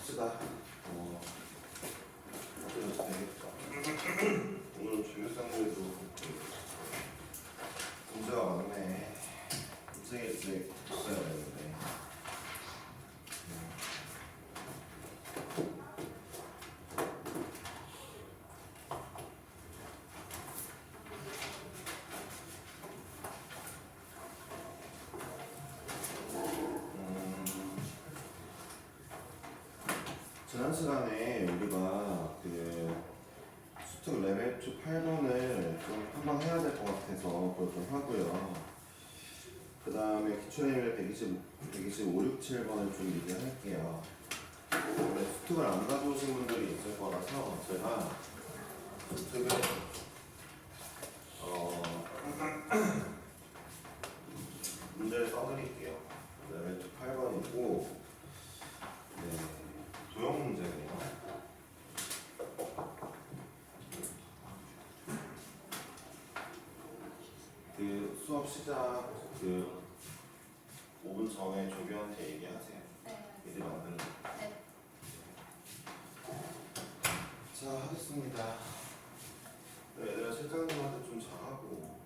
합시다. 어쩌면 되겠죠. 오늘은 중요상들도 문제가 많네. 문제가 일찍 있어야 되는데. 지난 시간에 우리가 그 수특 레벨 2 8번을 좀 한번 해야 될 것 같아서 그걸 좀 하고요. 그 다음에 기초레벨 125, 6, 7번을 좀 리뷰할게요. 원래 수특을 안 가져오신 분들이 있을 거라서 제가 수특을 문제를 써드릴게요. 레벨 2 8번이고 네, 도형 문제네요. 그 수업 시작 5분 전에 조교한테 얘기하세요. 네. 미리 만드는 거. 네. 자, 하겠습니다. 얘들아 실장님한테 좀 잘하고.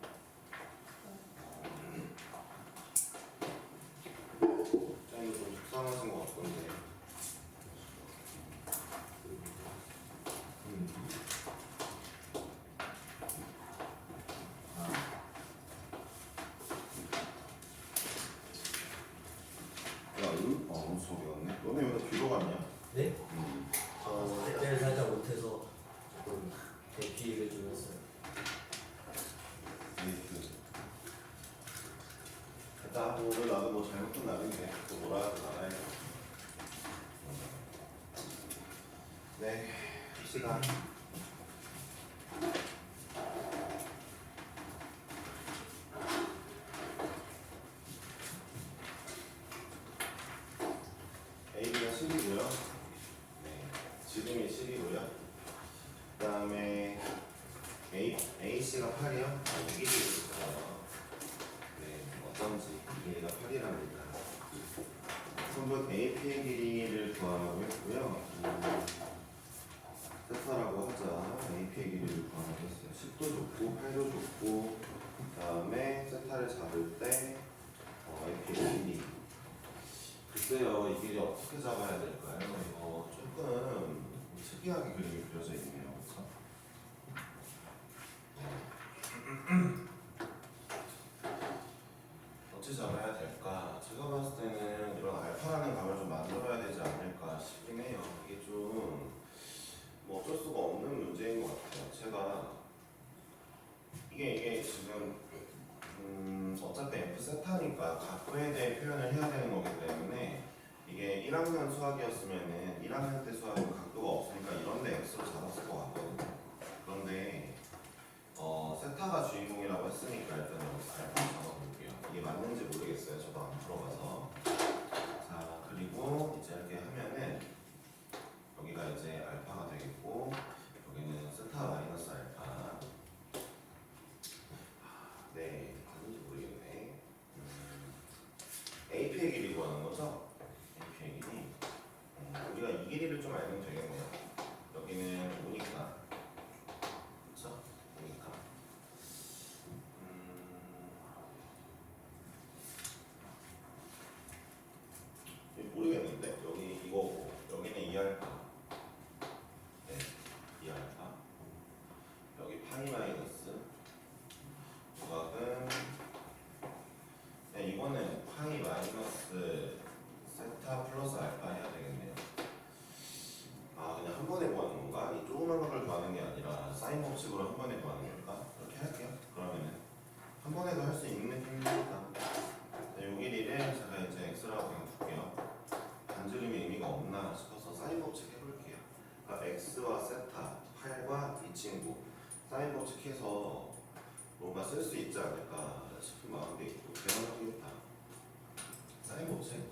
실장님 좀 속상하신 것 같던데. 소리였네. 너네 왜 뒤로 갔냐? 네? 저 그때를 살짝 못해서 조금 대피를 좀 했어요. 일단 오늘 나도 뭐 잘못한 날인데 또 뭐라 하지 말아야겠다. 네, 시간. A가 10이고요. 네, 지름이 10이고요. 그 다음에 AC가 8이요. 이 길이 있어요. 네, 어떤지 이 길이가 8이랍니다. 선분 AP의 길이를 구하라고 했고요. 세타라고 하자. AP의 길이를 구하라고 했어요. 10도 좋고 8도 좋고 그 다음에 세타를 잡을 때 AP의 길이 글쎄요, 이 길이 어떻게 잡아야 될까요? 조금 특이하게 그림이 그려져 있네요. 그렇죠? 어떻게 잡아야 될까? 제가 봤을 때는 이런 알파라는 값을 좀 만들어야 되지 않을까 싶긴 해요. 이게 좀 뭐 어쩔 수가 없는 문제인 것 같아요. 제가 이게 지금 어차피 F 세타니까 각도에 대해 표현을 해야 되는 거기 때문에 이게 1학년 수학이었으면은 1학년 때 수학은 각도가 없으니까 이런데 X로 잡았을 것 같거든요. 그런데 세타가 주인공이라고 했으니까 일단 여기서 알파 잡아볼게요. 이게 맞는지 모르겠어요. 저도 안 풀어봐서. 자, 그리고 이제 이렇게 하면은 여기가 이제 알파가 되겠고 여기는 세타 마이너스 알파. 네, 맞는지 모르겠네. AP의 길이 구하는 거죠? AP의 길이. 우리가 이 길이를 좀 알면 되겠네요. 여기는 5니까. 그쵸? 5니까. 모르겠는데? 여기 이거고, 여기는 2알파. 네, 2알파. 여기 파이 마이너스. 조각은 네, 이거는 파이 마이너스 세타 플러스 알파 해야 되겠네요. 아, 그냥 한 번에 구하는 건가? 이 조그만 거를 구하는 게 아니라 사인 법칙으로 한 번에 구하는 걸까? 그렇게 할게요. 그러면은 한 번에도 할 수 있는 느낌입니다. 네, 요 길이를 제가 이제 x라고 그냥 둘게요. 반지름이 의미가 없나 싶어서 사인 법칙 해볼게요. 그러니까 x와 세타, 8과 이 친구 사인 법칙 해서 뭔가 쓸 수 있지 않을까 싶은 마음도 있고 대단하겠다. 사인 법칙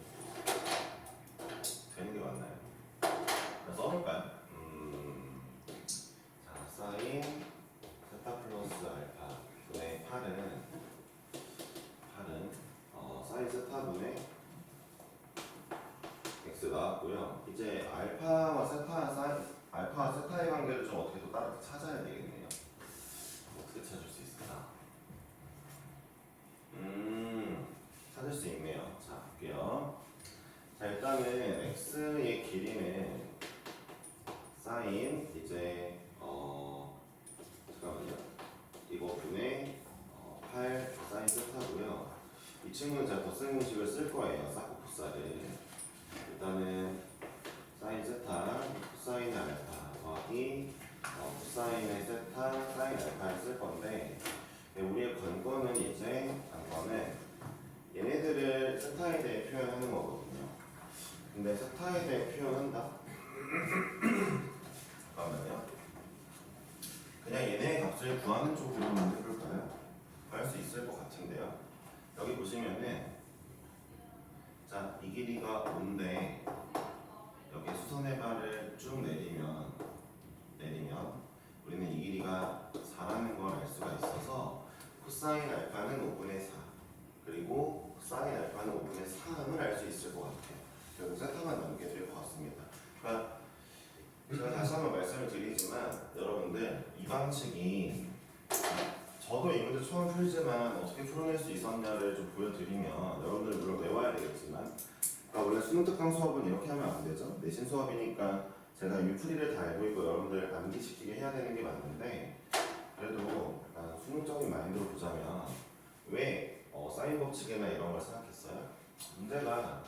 되는 게 맞나요? 써볼까요? 자, 사인 세타 플러스 알파 분의 8은 사인 세타 분의 x 나왔고요. 이제 알파와 세타의 관계를 좀 어떻게 또 따로 찾아야 되겠네요. 어떻게 찾을 수 있을까? 찾을 수 있네요. 자, 볼게요. 자, 일단은 x의 길이는 사인 이제 잠깐만요. 이거 분의 8 사인 세타고요. 이 친구는 제가 더셈 공식을 쓸 거예요. 사코코사를. 일단은 사인 세타 코사인 알파 더하기 코사인의 세타 사인 알파를 쓸 건데, 우리의 관건은 얘네들을 세타에 대해 표현하는 거거든요. 근데 세타에 대해 표현한다? 잠깐만요. 그냥 얘네의 값을 구하는 쪽으로 한번 해볼까요? 할 수 있을 것 같은데요. 여기 보시면은, 자, 이 길이가 5인데 여기 수선의 발을 쭉 내리면 우리는 이 길이가 4라는 걸 알 수가 있어서 코사인 알파는 5분의 4 그리고 사인 알파는 5분의 3을 알 수 있을 것 같아요. 결국 세타만 남게 될 것 같습니다. 그러니까 제가 다시 한번 말씀을 드리지만 여러분들 이 방식이, 저도 이 문제 처음 풀지만 어떻게 풀어낼 수 있었냐를 좀 보여드리면, 여러분들 물론 외워야 되겠지만, 그러니까 원래 수능 특강 수업은 이렇게 하면 안 되죠. 내신 수업이니까 제가 유풀이를 다 알고 있고 여러분들 암기시키게 해야 되는 게 맞는데, 그래도 약간 수능적인 마인드로 보자면 왜 사인 법칙이나 이런 걸 생각했어요? 문제가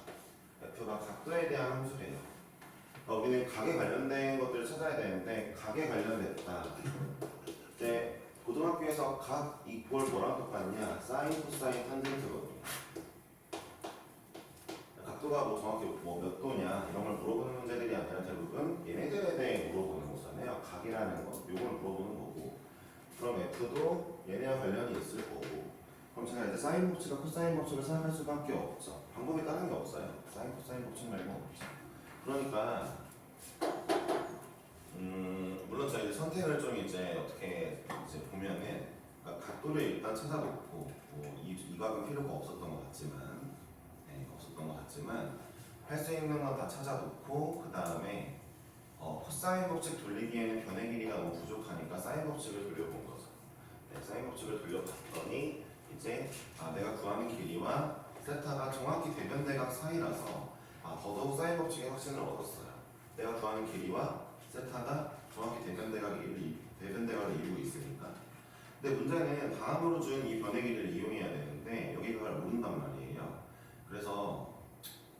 f가 각도에 대한 함수래요. 우리는 각에 관련된 것들을 찾아야 되는데, 각에 관련됐다. 이제 고등학교에서 각 이꼴 뭐랑 똑같냐? 사인, 코사인, 탄젠트거든요. 각도가 뭐 정확히 뭐 몇 도냐 이런 걸 물어보는 문제들이 아니라 대부분 얘네들에 대해 물어보는 거잖아요. 각이라는 거, 요걸 물어보는 거고. 그럼 f도 얘네와 관련이 있을 거고. 그럼 제가 이제 사인 법칙과 코사인 법칙을 생각할 수밖에 없죠. 방법이 다른 게 없어요. 사인, 코사인 법칙 말고 없죠. 그러니까 물론 저희 이제 선택을 좀 이제 어떻게 이제 보면은, 그러니까 각도를 일단 찾아놓고, 이 각은 필요가 없었던 것 같지만 할 수 있는 건 다 찾아놓고, 그 다음에 코사인 법칙 돌리기에는 변의 길이가 너무 부족하니까 사인 법칙을 돌려본 거죠. 사인 법칙을 돌려봤더니 이제 내가 구하는 길이와 세타가 정확히 대변대각 사이라서 더더욱 사인 법칙의 확신을 얻었어요. 내가 구하는 길이와 세타가 정확히 대변대각을 이루고 있으니까. 근데 문제는 다음으로 준 이 변의 길이를 이용해야 되는데 여기가 모른단 말이에요. 그래서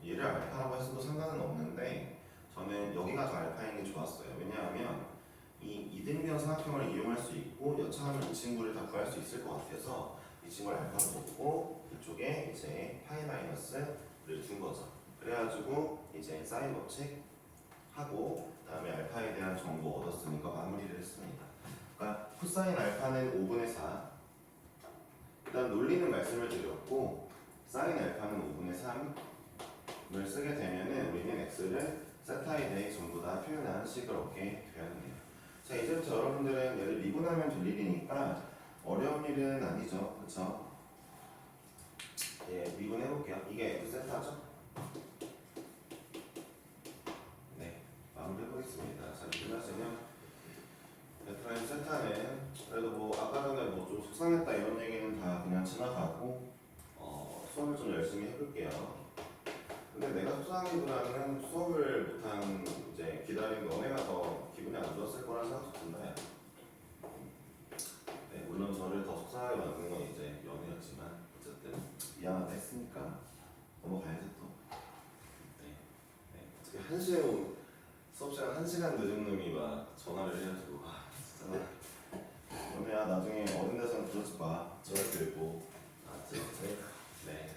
얘를 알파라고 했어도 상관은 없는데 저는 여기가 더 알파인 게 좋았어요. 왜냐하면 이 이등변 삼각형을 이용할 수 있고 여차하면 이 친구를 다 구할 수 있을 것 같아서 이 친구를 알파로 놓고 이쪽에 이제 파이 마이너스를 둔 거죠. 그래가지고 이제 사인 법칙 하고 그다음에 알파에 대한 정보 얻었으니까 마무리를 했습니다. 그러니까 코사인 알파는 5분의 4. 일단 논리는 말씀을 드렸고, 사인 알파는 5분의 3을 쓰게 되면은 우리는 x를 세타에 대해 전부 다 표현하는 식을 얻게 되었네요. 자, 이제부터 여러분들은 얘를 미분하면 될 일이니까 어려운 일은 아니죠, 그렇죠? 예, 미분해 볼게요. 이게 f 세타죠? 네, 마무리 해보겠습니다. 자, 미분하시면 f 세타는 그래도 뭐 아까 전에 뭐 좀 속상했다 이런 얘기는 다 그냥 지나가고 수업을 좀 열심히 해볼게요. 근데 내가 속상하기보다는 수업을 못한 이제 기다린 너네가 더 기분이 안 좋았을 거라는 생각도 든다. 네, 물론 저를 더 속상하게 만든 건 이제 연애였지만 어쨌든 미안하다 했으니까 넘어가야지 또. 네, 네. 어떻게 1시에 수업 시간 1시간 늦은 놈이 막 전화를 해가지고 진짜 연애야 나중에 어른 돼서는 그러지 마. 전화 들고 알았지? 네.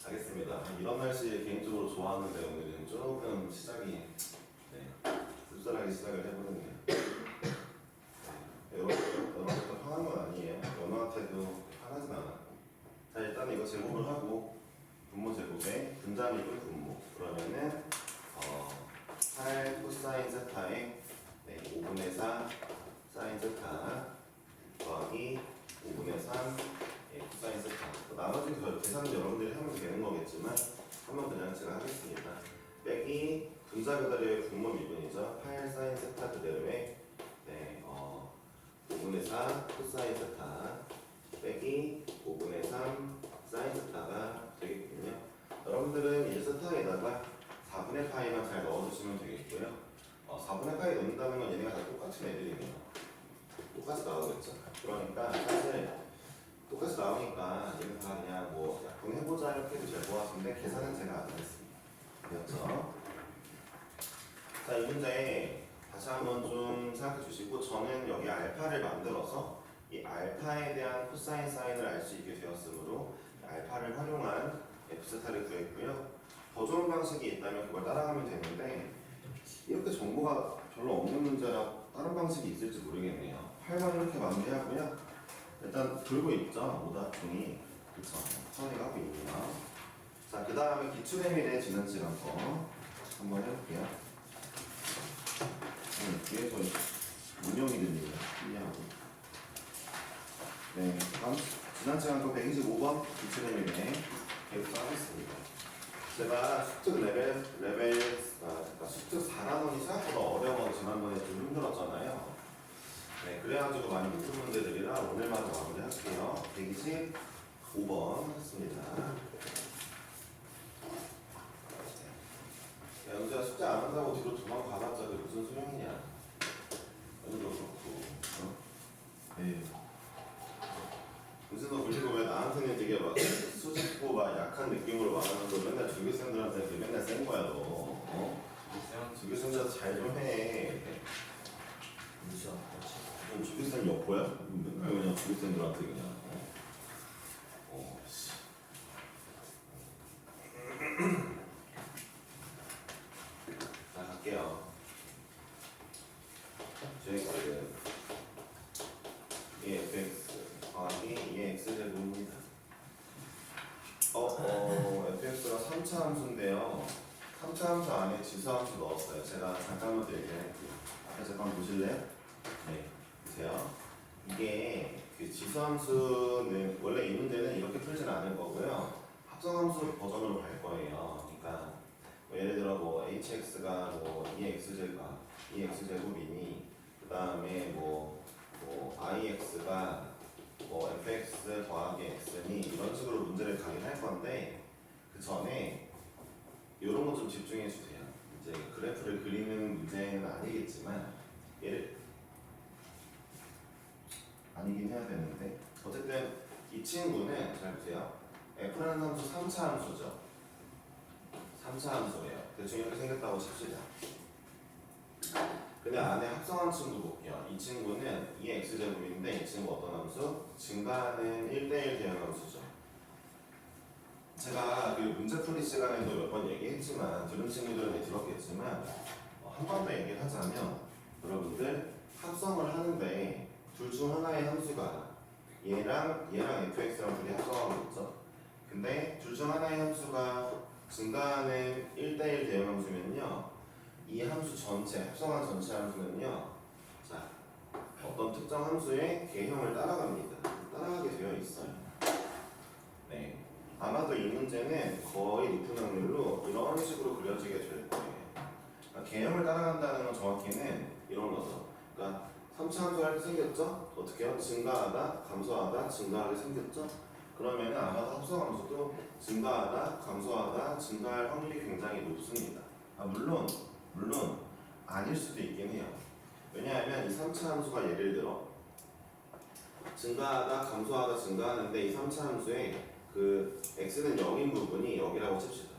알겠습니다. 이런 날씨 개인적으로 좋아하는데 오늘은 조금 시작이 씁쓸하게 시작을 해보겠네요. 여러분들 화난 건 아니에요. 연우한테도 화나진 않았고. 자, 일단 이거 제곱을 하고 분모 제곱에 분자미분 분모. 그러면은 8 코사인 세타에 5분의 4 사인 세타 더하기 5분의 3 코사인 세타. 나머지 계산은 여러분들이 하면 되는 거겠지만 한번 그냥 제가 하겠습니다. 빼기 분자 그대로의 분모 미분이죠. 8 사인 세타 그대로의 5분의 4 코사인 세타 빼기 5분의 3 사인 세타가 되겠군요. 여러분들은 이 세타에다가 4분의 파이만 잘 넣어주시면 되겠고요. 4분의 파이 넣는다는 건 얘네가 다 똑같은 애들이네요. 똑같이 나오겠죠. 그러니까 사실 똑같이 나오니까 얘는 다 그냥 뭐 약분해보자 이렇게 해도 될 것 같은데 계산은 제가 안 하겠습니다. 그렇죠? 자, 이 문제 다시 한번 좀 생각해 주시고 저는 여기 알파를 만들어서 이 알파에 대한 코사인 사인을 알 수 있게 되었으므로 알파를 활용한 F세타를 구했고요. 더 좋은 방식이 있다면 그걸 따라가면 되는데 이렇게 정보가 별로 없는 문제라 다른 방식이 있을지 모르겠네요. 8만 이렇게 마무리하고요. 일단 돌고 있죠. 오답중이 그쵸. 처리가 하고 있고요. 자, 그 다음에 기출의미래 지난 시간 거 한번 해볼게요. 뒤에서 문명이 들리네요. 신기하고. 네, 다음 지난 시간 거 125번 기출의미래 계속하겠습니다. 제가 수특 수특 4단원이 생각보다 어려워서 지난번에 좀 힘들었잖아요. 네, 그래가지고 많이 못 푼 문제들이라 오늘마저 마무리할게요. 125번 하겠습니다. 야, 연주야 숙제 안 한다고 뒤로 도망가봤자 그게 무슨 소용이냐. 오늘도 그렇고. 네. 무슨 너 그리고 왜 나한테는 되게 막 수줍고 막 약한 느낌으로 말하는 거 맨날 조교생들한테 맨날 센 거야 너. 조교생들한테 잘 좀 해. 무시하. 넌 조교생 여포야? 맨날 그냥 조교생들한테 그냥. 씨. 자, 갈게요. JX EFX 더하기 EX제곱입니다. FX가 3차 함수인데요. 3차 함수 안에 지수함수 넣었어요. 제가 잠깐만 더 얘기할게요. 앞에 잠깐 보실래요? 네, 보세요. 이게 그 지수함수는 원래 이 문제는 이렇게 풀지는 않을 거고요. 합성함수 버전으로 갈 거예요. 그러니까 뭐 예를 들어 뭐 hx가 뭐 EX제곱이니 그 다음에 뭐 IX가 뭐 fx 더하기 x니 이런 식으로 문제를 가긴 할 건데 그 전에 이런 거 좀 집중해 주세요. 이제 그래프를 그리는 문제는 아니겠지만 아니긴 해야 되는데 어쨌든 이 친구는 잘 보세요. f라는 함수 3차 함수죠. 3차 함수예요. 대충 이렇게 생겼다고 칩시다. 근데 안에 합성한 친구 볼게요. 이 친구는 2x제곱인데 이 친구 어떤 함수? 증가하는 1대1 대응 함수죠. 제가 그 문제풀이 시간에도 몇 번 얘기했지만 들은 친구들은 들었겠지만 한 번 더 얘기를 하자면 여러분들 합성을 하는데 둘 중 하나의 함수가 얘랑 fx랑 둘이 합성하고 있죠. 근데 둘 중 하나의 함수가 증가하는 1대1 대응 함수면요 이 함수 전체, 합성한 전체 함수는요 자 어떤 특정 함수의 개형을 따라갑니다. 따라가게 되어 있어요. 네, 아마도 이 문제는 거의 높은 확률로 이런 식으로 그려지게 될 거예요. 그러니까 개형을 따라간다는 건 정확히는 이런 거죠. 그러니까 3차 함수 할 때 생겼죠? 어떻게 해요? 증가하다, 감소하다, 증가하게 생겼죠? 그러면 아마도 합성함수도 증가하다, 감소하다, 증가할 확률이 굉장히 높습니다. 물론 아닐 수도 있긴 해요. 왜냐하면 이 3차 함수가 예를 들어 증가하다, 감소하다, 증가하는데 이 3차 함수에 그 x는 0인 부분이 여기라고 칩시다.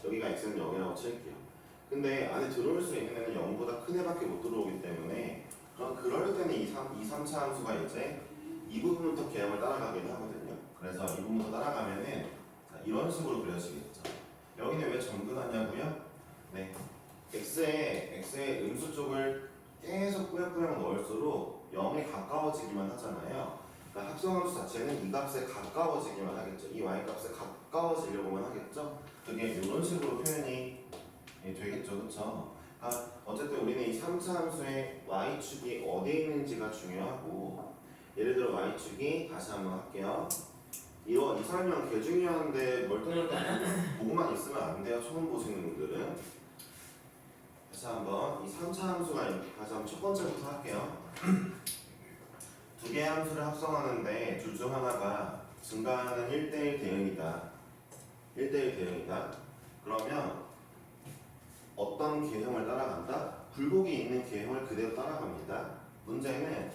여기가 x는 0이라고 칠게요. 근데 안에 들어올 수 있는 애는 0보다 큰 애밖에 못 들어오기 때문에 그럴 때는 이 3차 함수가 이제 이 부분부터 개형을 따라가긴 하거든요. 그래서 이 부분부터 따라가면은 이런 식으로 그려지겠죠. 여기는 왜 정근하냐고요? 네, x의 음수 쪽을 계속 꾸역꾸역 넣을수록 0에 가까워지기만 하잖아요. 그러니까 합성함수 자체는 이 값에 가까워지기만 하겠죠. 이 y 값에 가까워지려고만 하겠죠. 그게 이런 식으로 표현이 되겠죠. 그렇죠? 어쨌든 우리는 이 3차 함수의 y축이 어디에 있는지가 중요하고 예를 들어 y축이 다시 한번 할게요. 이 설명 개 중요한데 멀뚱멀뚱 보고만 있으면 안 돼요. 처음 보시는 분들은. 다시 한번 이 3차 함수가 다시 한번 첫 번째부터 할게요. 두 개의 함수를 합성하는데 둘 중 하나가 증가하는 1대1 대응이다. 1대1 대응이다. 그러면 어떤 개형을 따라간다? 굴곡이 있는 개형을 그대로 따라갑니다. 문제는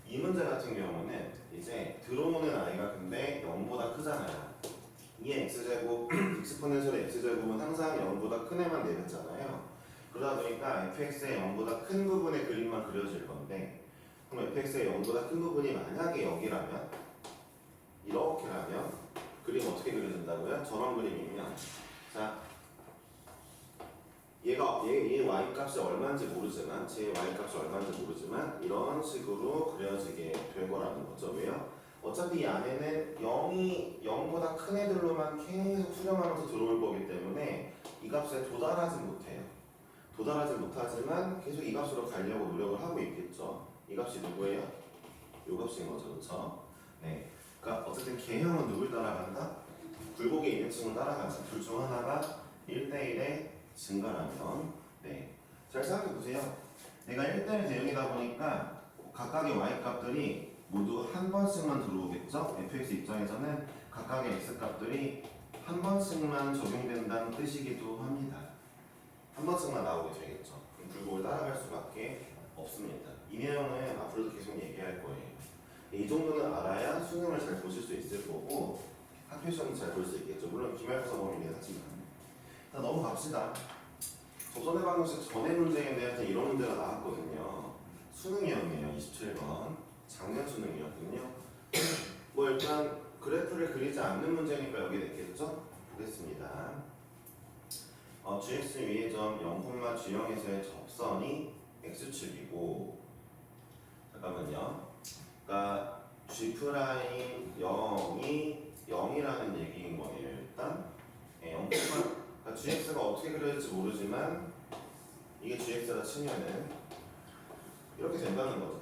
이 문제 같은 경우는 이제 들어오는 i가 근데 0보다 크잖아요. 이 x제곱, 익스포넨셜의 x제곱은 항상 0보다 큰 애만 내렸잖아요. 그러다 보니까 fx의 0보다 큰 부분의 그림만 그려질 건데, 그럼 fx의 0보다 큰 부분이 만약에 여기라면, 이렇게라면 그림 어떻게 그려진다고요? 저런 그림이면, 자, 얘 y 값이 얼마인지 모르지만, 제 y 값이 얼마인지 모르지만 이런 식으로 그려지게 된 거라는 거죠. 왜요? 어차피 이 안에는 0보다 큰 애들로만 계속 수렴하면서 들어올 거기 때문에 이 값에 도달하지 못해요. 도달하지 못하지만 계속 이 값으로 가려고 노력을 하고 있겠죠. 이 값이 누구예요? 이 값인 거죠. 그렇죠? 네. 그러니까 어쨌든 개형은 누굴 따라간다? 굴곡에 있는 층을 따라가죠. 둘 중 하나가 1대1의 증가라면, 네. 잘 생각해 보세요. 내가 1대1 대응이다 보니까 각각의 y 값들이 모두 한 번씩만 들어오겠죠? fx 입장에서는 각각의 x 값들이 한 번씩만 적용된다는 뜻이기도 합니다. 한 번씩만 나오게 되겠죠. 그럼 굴곡을 따라갈 수밖에 없습니다. 이 내용은 앞으로도 계속 얘기할 거예요. 이 정도는 알아야 수능을 잘 보실 수 있을 거고 학교 시험도 잘 볼 수 있겠죠. 물론 기말고사 범위는 하지만. 자, 넘어갑시다. 조선의 방정식 전의 문제에 대해서 이런 문제가 나왔거든요. 수능이었네요. 27번. 작년 수능이었군요. 뭐 일단 그래프를 그리지 않는 문제니까 여기 냈겠죠? 보겠습니다. gx 위의 점 0,G형에서의 접선이 x축이고, 잠깐만요. 그러니까 g 프라임 0이 0이라는 얘기인 거예요. 일단 0, 그러니까 gx가 어떻게 그려질지 모르지만 이게 gx라 치면은 이렇게 된다는 거죠.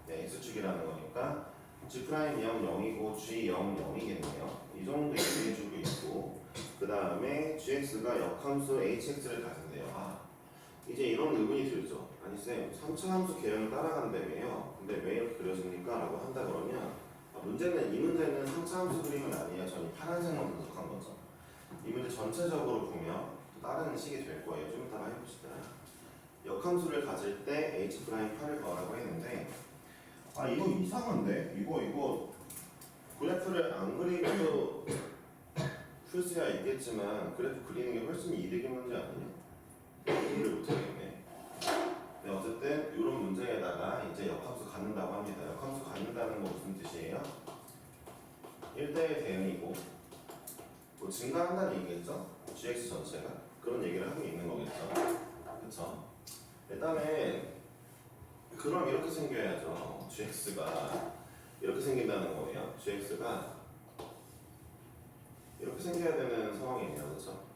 네, x축이라는 거니까 g 프라임 0, 0이고 g 0, 0이겠네요. 이 정도 얘기해주고 있고, 그 다음에 gx가 역함수 hx를 가진대요. 아, 이제 이런 의문이 들죠. 아니 쌤, 3차 함수 개형을 따라간다며요. 근데 왜 이렇게 그려집니까? 라고 한다 그러면 이 문제는 3차 함수 그림은 아니에요. 저는 파란색만 분석한 거죠. 이 문제 전체적으로 보면 또 다른 식이 될 거예요. 좀 이따가 해봅시다. 역함수를 가질 때 h'8을 구하라고 했는데, 아 이거 이상한데? 이거 그래프를 안 그리고도 풀 수야 있겠지만 그래프 그리는 게 훨씬 이득인 문제 아니에요? 이해를 못하겠네. 네, 어쨌든 이런 문제에다가 이제 역함수 갖는다고 합니다. 역함수 갖는다는 건 무슨 뜻이에요? 1대1 대응이고 뭐 증가한다는 얘기겠죠? gx 전체가 그런 얘기를 하고 있는 거겠죠. 그쵸? 일단은 그럼 이렇게 생겨야죠. gx가 이렇게 생긴다는 거예요. gx가 이렇게 생겨야 되는 상황이네요. 그쵸?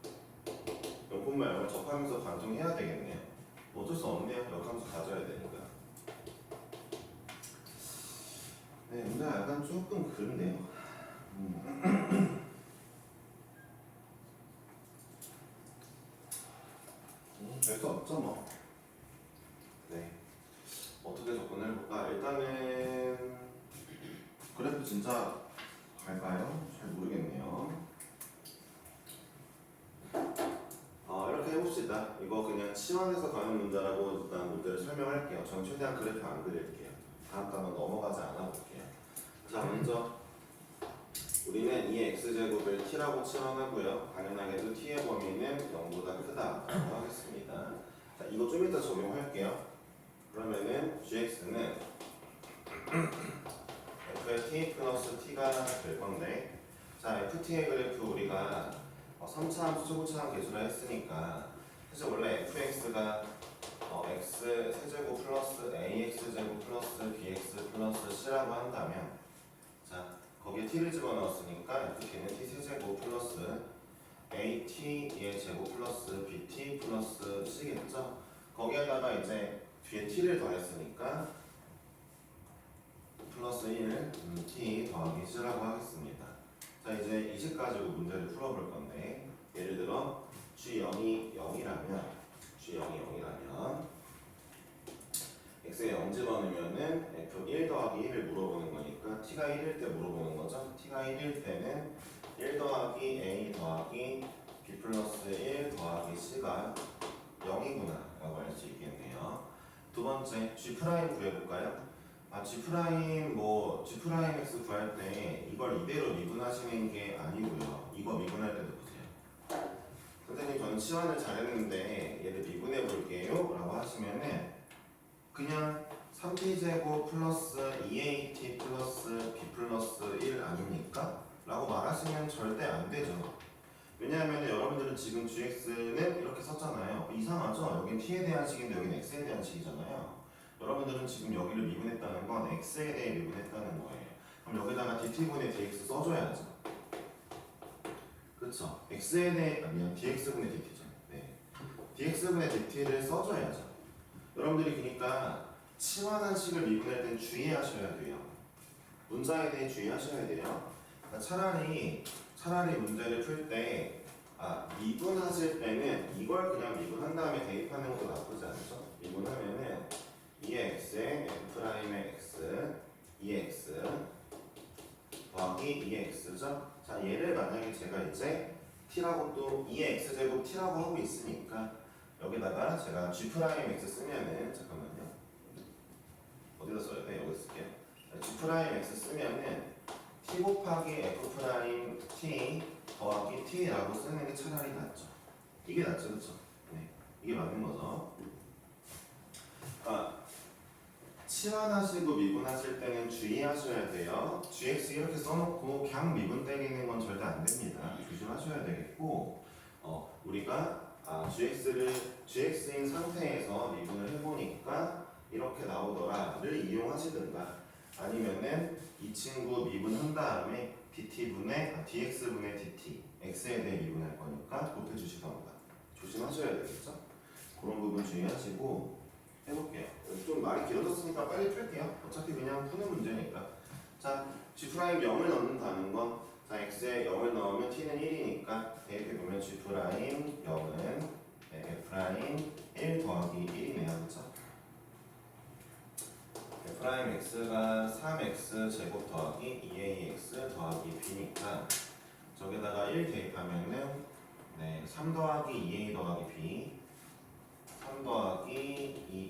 0,0을 접하면서 관통해야 되겠네요. 어쩔 수 없네요. 역함수 가져야 되니까. 네, 문제가 약간 조금 그런데요. 별수 없죠 뭐. 네, 어떻게 접근을 해볼까? 일단은 그래프 진짜 갈까요? 잘 모르겠네요. 이렇게 해봅시다. 이거 그냥 치환해서 가는 문제라고 일단 문제를 설명할게요. 저는 최대한 그래프 안 그릴게요. 다음 단원 넘어가지 않아 볼게요. 자, 먼저 우리는 이 x제곱을 t라고 치환하고요. 당연하게도 t의 범위는 0보다 크다라고 하겠습니다. 자, 이거 좀 이따 적용할게요. 그러면은 gx는 f의 t 플러스 t가 될 건데, 자, ft의 그래프 우리가 3차 함수 초고차항 계수를 했으니까 사실 원래 fx가 x 세제곱 플러스 ax제곱 플러스 bx 플러스 c라고 한다면, 자, 거기에 t를 집어넣었으니까 ft는 t 세제곱 플러스 at의 제곱 플러스 bt 플러스 c겠죠? 거기에다가 이제 뒤에 t를 더했으니까 플러스 1 t 더하기 c라고 하겠습니다. 자 이제 이 식 가지고 문제를 풀어볼 건데 예를 들어 g0이 0이라면 x에 0 집어넣으면은 f1 더하기 1을 물어보는 거니까 t가 1일 때 물어보는 거죠. t가 1일 때는 1 더하기 a 더하기 b 플러스 1 더하기 c가 0이구나 라고 할 수 있겠네요. 두 번째 g 프라임 구해볼까요? G 프라임 G 프라임 x 구할 때 이걸 이대로 미분하시는 게 아니고요. 이거 미분할 때도 보세요. 선생님 저는 치환을 잘했는데 얘를 미분해 볼게요 라고 하시면은 그냥 3t제곱 플러스 2at 플러스 b 플러스 1 아닙니까? 라고 말하시면 절대 안 되죠. 왜냐하면 여러분들은 지금 gx는 이렇게 썼잖아요. 이상하죠? 여긴 t에 대한 식인데 여긴 x에 대한 식이잖아요. 여러분들은 지금 여기를 미분했다는 건 x에 대해 미분했다는 거예요. 그럼 여기다가 dt분의 dx 써줘야죠. 그렇죠? x에 대해 dx분의 dt죠. 네. dx분의 dt를 써줘야죠. 여러분들이 그러니까 치환한 식을 미분할 땐 주의하셔야 돼요. 문자에 대해 주의하셔야 돼요. 그러니까 차라리 문제를 풀 때 미분하실 때는 이걸 그냥 미분한 다음에 대입하는 것도 나쁘지 않죠? 미분하면은 2x에 f'의 x 2x 더하기 2x죠? 자 얘를 만약에 제가 이제 t라고 또 2x제곱 t라고 하고 있으니까 여기다가 제가 g'x 쓰면은 잠깐만요 어디다 써야 돼? 여기 쓸게요. g'x 쓰면은 t 곱하기 f't 더하기 t라고 쓰는 게 차라리 낫죠. 이게 낫죠, 그렇죠? 네, 이게 맞는 거죠. 치환하시고 미분하실 때는 주의하셔야 돼요. gx 이렇게 써놓고 그냥 미분 때리는 건 절대 안 됩니다. 조심하셔야 되겠고, 우리가 gx인 상태에서 미분을 해보니까 이렇게 나오더라를 이용하시든가 아니면은 이 친구 미분한 다음에 dx분의 dt x에 대해 미분할 거니까 곱해주시던가 조심하셔야 되겠죠? 그런 부분 주의하시고 해볼게요. 좀 말이 길어졌으니까 빨리 풀게요. 어차피 그냥 푸는 문제니까. 자, g'0을 넣는다는 건 자, x에 0을 넣으면 t는 1이니까 대입해보면 g'0은 f'1 더하기 1이네요. 그쵸? f'x가 3x 제곱 더하기 2ax 더하기 b니까 저기다가 1 대입하면은 3 더하기 2a 더하기 b 3 더하기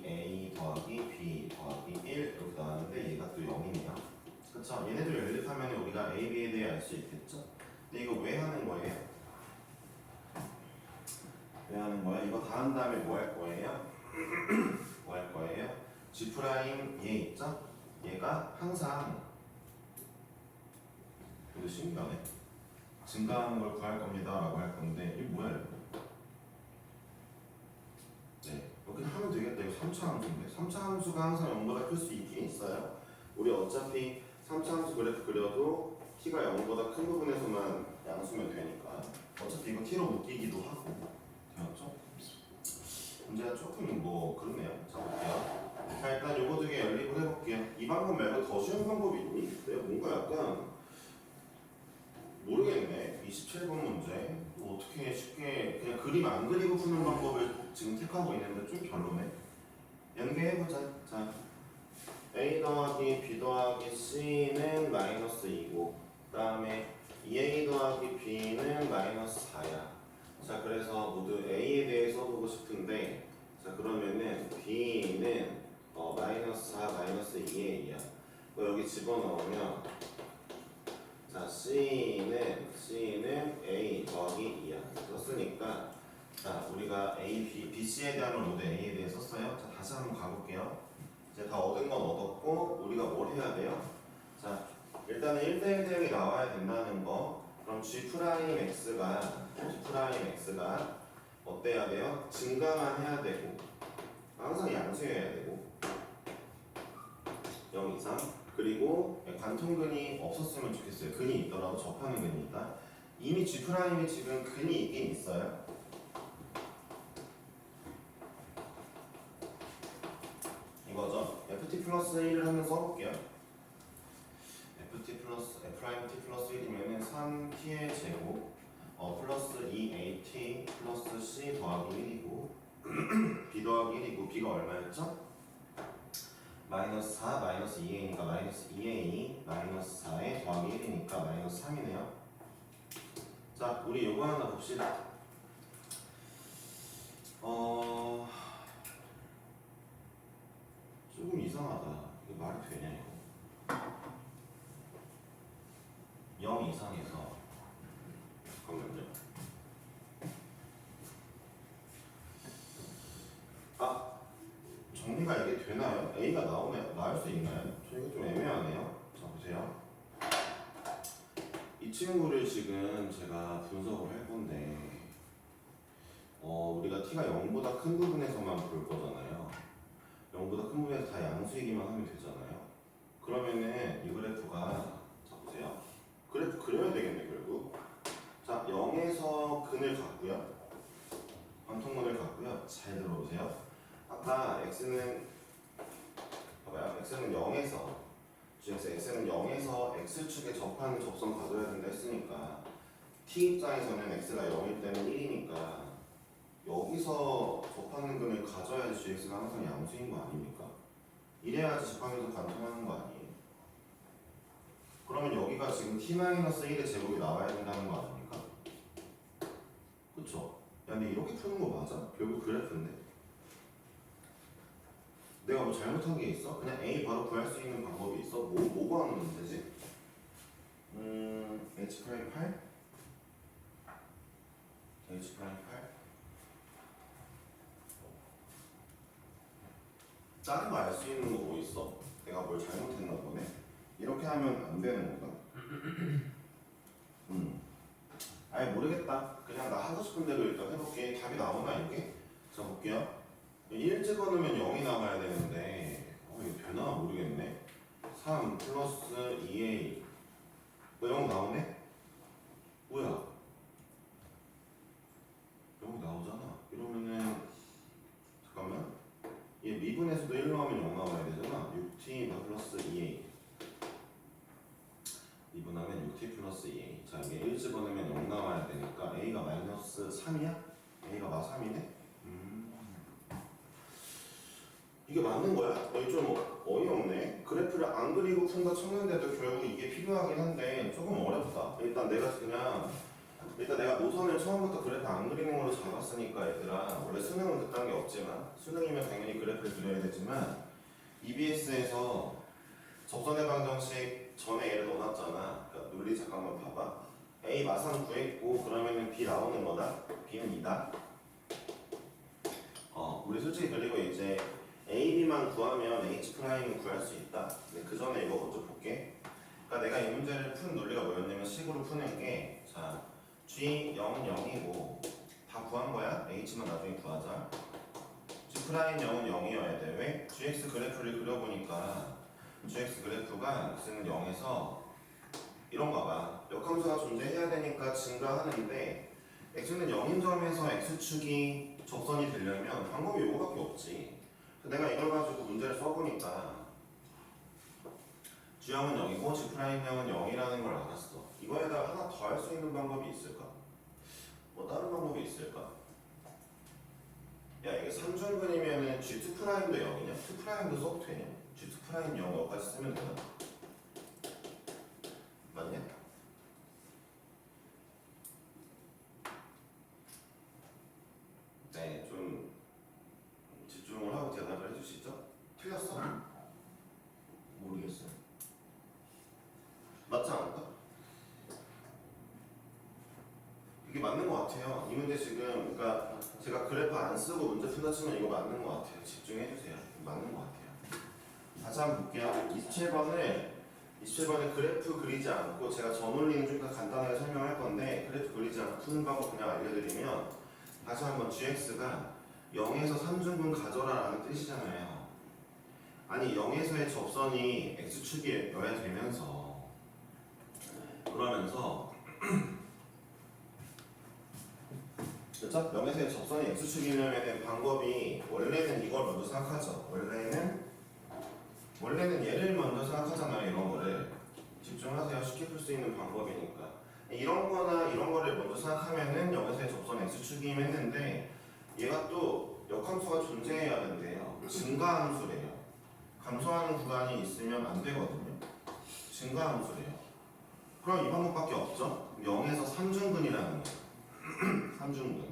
2a 더하기 b 더하기 1 이렇게 나왔는데 얘가 또 0이네요. 그쵸? 얘네들 연립하면 우리가 a, b에 대해 알 수 있겠죠? 근데 이거 왜 하는 거예요? 왜 하는 거예요? 이거 다 한 다음에 뭐 할 거예요? 뭐 할 거예요? g' 얘 있죠? 얘가 항상 이거 신기하네. 증가하는 걸 구할 겁니다 라고 할 건데 이게 뭐야 이거? 네, 이렇게 하면 되겠다. 이거 3차 함수인데 3차 함수가 항상 0보다 클 수 있긴 있어요. 우리 어차피 3차 함수 그래프 그려도 t가 0보다 큰 부분에서만 양수면 되니까 어차피 이거 t로 묶이기도 하고 되었죠? 문제가 조금 그렇네요. 자 볼게요. 자 일단 요거 두 개 연립을 해볼게요. 이 방법 말고 더 쉬운 방법이 있니? 내가 뭔가 약간 모르겠네. 27번 문제 어떻게 쉽게 그냥 그림 안 그리고 푸는 방법을 지금 택하고 있는데 좀 별로네. 연계해보자. 자 a 더하기 b 더하기 c는 마이너스 2고 그 다음에 2a 더하기 b는 마이너스 4야. 자 그래서 모두 a에 대해 써보고 싶은데 자 그러면은 b는 마이너스 4 마이너스 2a야. 여기 집어넣으면 자 C는 A 더하기 2야 썼으니까 자 우리가 A, B, C에 대한 걸 모두 A에 대해 썼어요. 자 다시 한번 가볼게요. 이제 다 얻은 건 얻었고 우리가 뭘 해야 돼요? 자 일단은 1대1 대응이 나와야 된다는 거. 그럼 G'X가 어때야 돼요? 증가만 해야 되고 항상 양수여야 되고 0 이상 그리고 관통근이 없었으면 좋겠어요. 근이 있더라도 접하는 근이니까 이미 G'이 지금 근이 있긴 있어요. 이거죠. ft 플러스 1을 한번 써볼게요. ft 플러스 프라임 t 플러스 1이면은 3t의 제곱 플러스 2at 플러스 c 더하기 1이고 b 더하기 1이고 b가 얼마였죠? 마이너스 4 마이너스 2a니까 마이너스 2a 마이너스 4에 더하기 1이니까 마이너스 3이네요. 자, 우리 요거 하나 봅시다. 조금 이상하다. 이게 말이 되냐 이거? 0 이상해서 잠깐만요. 아, 정리가 이게 되나요? A가 나오나요? 나올 수 있나요? 저 이거 좀 애매하네요. 자, 보세요. 이 친구를 지금 제가 분석을 할 건데 우리가 t가 0보다 큰 부분에서만 볼 거잖아요. 0보다 큰 부분에서 다 양수이기만 하면 되잖아요. 그러면은 이 그래프가, 자 보세요. 그래프 그려야 되겠네 결국. 자, 0에서 근을 갖고요. 관통근을 갖고요. 잘 들어보세요. 아까 x는 봐봐요. x는 0에서 x는 0에서 x축에 접하는 접선 가져야 된다 했으니까 t 입장에서는 x가 0일 때는 1이니까 여기서 접하는 근을 가져야지 gx가 항상 양수인 거 아닙니까? 이래야지 접하면서 관통하는 거 아니에요? 그러면 여기가 지금 t-1의 제곱이 나와야 된다는 거 아닙니까? 그쵸? 야, 근데 이렇게 푸는 거 맞아? 결국 그래프인데? 내가 뭐 잘못한 게 있어? 그냥 a 바로 구할 수 있는 방법이 있어? 뭐 구하는 문제지? h 프라임 8? h 프라임 8? 다른 거 알 수 있는 거 뭐 있어? 내가 뭘 잘못했나 보네? 이렇게 하면 안 되는 건가? 아예 모르겠다. 그냥 나 하고 싶은 대로 일단 해볼게. 답이 나오나 이게? 자 볼게요. 1 집어넣으면 0이 나와야 되는데 이거 되나 모르겠네. 3 플러스 2a 0 나오네? 뭐야? 0이 나오잖아. 이러면은 잠깐만, 얘 미분에서도 1 나오면 0 나와야 되잖아. 6t 플러스 2a 미분하면 6t 플러스 2a. 자, 이게 1 집어넣으면 0 나와야 되니까 a가 마이너스 3이야? a가 마 3이네? 이게 맞는 거야? 좀 어이없네. 그래프를 안 그리고 푼다 쳤는데도 결국 이게 필요하긴 한데 조금 어렵다. 일단 내가 노선을 처음부터 그래프 안 그리는 걸로 잡았으니까 얘들아, 원래 수능은 그딴 게 없지만 수능이면 당연히 그래프를 그려야 되지만 EBS에서 접선의 방정식 전에 얘를 넣어놨잖아. 그러니까 논리 잠깐만 봐봐. A 마상 구했고 그러면은 B 나오는 거다. B는 2다. 우리 솔직히 그리고 이제 A, B만 구하면 H 프라임을 구할 수 있다. 근데 그 전에 이거 먼저 볼게. 그러니까 내가 이 문제를 푼 논리가 뭐였냐면 식으로 푸는 게, 자, G 0은 0이고 다 구한 거야. H만 나중에 구하자. G 프라임 0은 0이어야 돼. 왜? GX 그래프를 그려보니까 GX 그래프가 x는 0에서 이런가 봐. 역함수가 존재해야 되니까 증가하는데 x는 0인 점에서 x축이 접선이 되려면 방법이 요거밖에 없지. 내가 이걸 가지고 문제를 써보니까 G형은 0이고 G'형은 0이라는 걸 알았어. 이거에다가 하나 더 할 수 있는 방법이 있을까? 뭐 다른 방법이 있을까? 야, 이게 3중근이면은 G2'도 0이냐? 2'도 써도 되냐? G2' 0 여기까지 쓰면 되나? 맞냐? 네, 좀 집중을 하고 대답을 해주시죠. 틀렸어? 모르겠어요. 맞지 않을까? 이게 맞는 것 같아요. 이 문제 지금, 그러니까 제가 그래프 안 쓰고 문제 푼다 치면 이거 맞는 것 같아요. 집중해주세요. 맞는 것 같아요. 다시 한번 볼게요. 27번에 그래프 그리지 않고, 제가 저 논리는 좀 더 간단하게 설명할 건데 그래프 그리지 않고 푸는 방법 그냥 알려드리면, 다시 한번 gx가 0에서 3중근 가져라 라는 뜻이잖아요. 아니 0에서의 접선이 x축이어야 되면서, 그러면서 그렇죠? 0에서의 접선이 x축이려면 방법이, 원래는 이걸 먼저 생각하죠. 원래는 얘를 먼저 생각하잖아요. 이런 거를 집중하세요. 쉽게 풀 수 있는 방법이니까. 이런 거나 이런 거를 먼저 생각하면은 여기서의 접선 x축이긴 했는데 얘가 또 역함수가 존재해야 된대요. 증가함수래요. 감소하는 구간이 있으면 안 되거든요. 증가함수래요. 그럼 이 방법밖에 없죠. 0에서 3중근이라는 거예요. 3중근.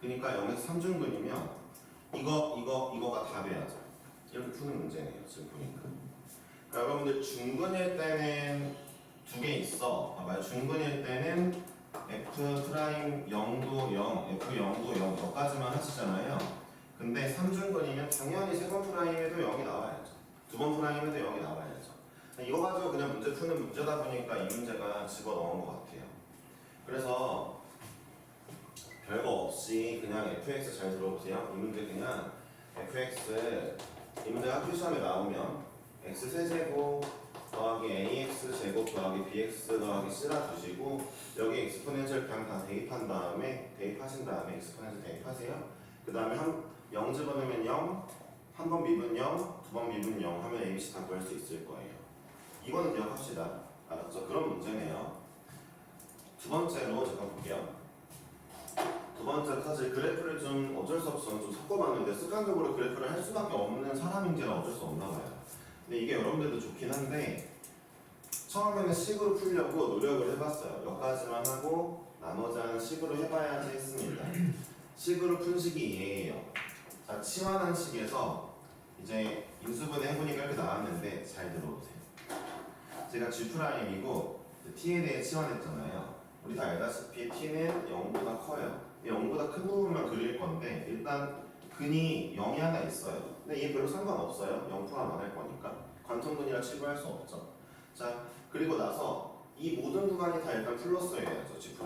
그러니까 0에서 3중근이면 이거가 답이야죠. 이렇게 푸는 문제네요. 지금 보니까. 그러니까 여러분들 중근일 때는 두 개 있어. 중근일 때는 f 프라임 0도 0, f 0도 0 여기까지만 하시잖아요. 근데 3중근이면 당연히 세 번 프라임에도 0이 나와야죠. 두 번 프라임에도 0이 나와야죠. 이거 가지고 그냥 문제 푸는 문제다 보니까 이 문제가 집어넣은 것 같아요. 그래서 별거 없이 그냥 fx 잘 들어보세요. 이 문제 그냥 fx 이 문제 학교 시험에 나오면 x 세제곱 더하기 ax 제곱 더하기 bx 더하기 c라 두시고 여기 엑스포넨셜 그냥 다 대입하신 다음에 엑스포넨셜 대입하세요. 그 다음에 0 집어넣으면 0, 한 번 미분 0, 두 번 미분 0 하면 ABC 다 구할 수 있을 거예요. 이거는 기억합시다. 알았죠? 그런 문제네요. 두 번째로 잠깐 볼게요. 두 번째 사실 그래프를 좀 어쩔 수 없어 좀 섞어봤는데 습관적으로 그래프를 할 수밖에 없는 사람인지라 어쩔 수 없나 봐요. 근데 이게 여러분들도 좋긴 한데 처음에는 식으로 풀려고 노력을 해봤어요. 여기까지만 하고 나머지 하는 식으로 해봐야지 했습니다. 식으로 푼 식이 얘예요. 자, 치환한 식에서 이제 인수분해 해보니까 이렇게 나왔는데 잘 들어보세요. 제가 G'이고 T에 대해 치환했잖아요. 우리 다 알다시피 T는 0보다 커요. 0보다 큰 부분만 그릴 건데 일단 근이 0이 하나 있어요. 근데 얘 별로 상관없어요. 0 포함 안 할 거니까. 관통근이라 치부할 수 없죠. 자, 그리고 나서 이 모든 구간이 다 일단 플러스여야죠. G'.